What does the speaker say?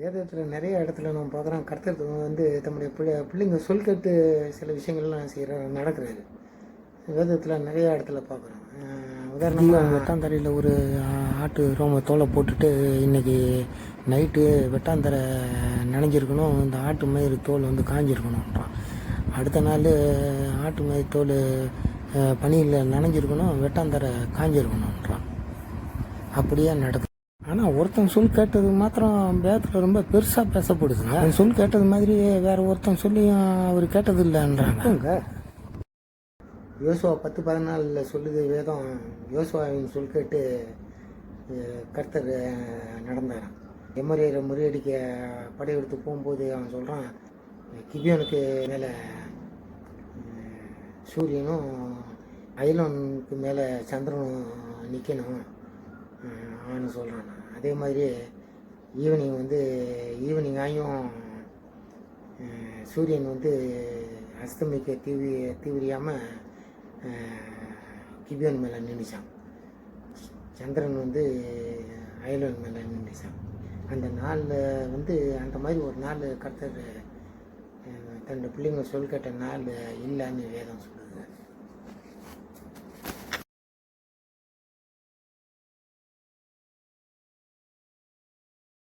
வேதத்தில் நிறைய இடத்துல நம்ம பார்க்குறோம். கர்த்தர் வந்து தம்முடைய பிள்ளைங்க சொல் கேட்டு சில விஷயங்கள்லாம் நடக்கிறாரு. வேதத்தில் நிறைய இடத்துல பார்க்குறோம். உதாரணமாக வெட்டாந்தரையில் ஒரு ஆட்டு ரோம தோலை போட்டுட்டு இன்றைக்கி நைட்டு வெட்டாந்தரை நனைஞ்சிருக்கணும், இந்த ஆட்டு மயிறு தோல் வந்து காஞ்சிருக்கணும்ன்றான். அடுத்த நாள் ஆட்டு மயிறு தோல் பனியில் நனைஞ்சிருக்கணும், வெட்டாந்தரை காஞ்சிருக்கணுன்றான். அப்படியே நடக்கும். ஆனால் ஒருத்தன் சொல் கேட்டது மாத்திரம் வேதத்தில் ரொம்ப பெருசாக பேசப்படுதுங்க. அவன் சொல் கேட்டது மாதிரி வேற ஒருத்தன் சொல்லியும் அவர் கேட்டது இல்லைன்றாங்க. யோசுவா 10:14 சொல்லுது வேதம். யோசுவாவின் சொல் கேட்டு கர்த்தர் நடந்தாராம். எமரேயரை முறியடிக்க படையெடுத்து போகும்போது அவன் சொல்கிறான், கிபியோனுக்கு மேலே சூரியனும் அயலோனுக்கு மேலே சந்திரனும் நிற்கணும் அவனு சொல்கிறான். அதே மாதிரி ஈவினிங் ஆகியும் சூரியன் வந்து அஸ்தமிக்க தீவிரியாமல் கிபியோன் மேலே நின்றுச்சான். சந்திரன் வந்து அயலோன் மேலே நின்றுச்சான். அந்த நாளில் வந்து அந்த மாதிரி ஒரு நாள் கர்த்தர் தன்னோட பிள்ளைங்க சொல் கேட்ட நாள் இல்லைன்னு வேதம் சொல்லுது.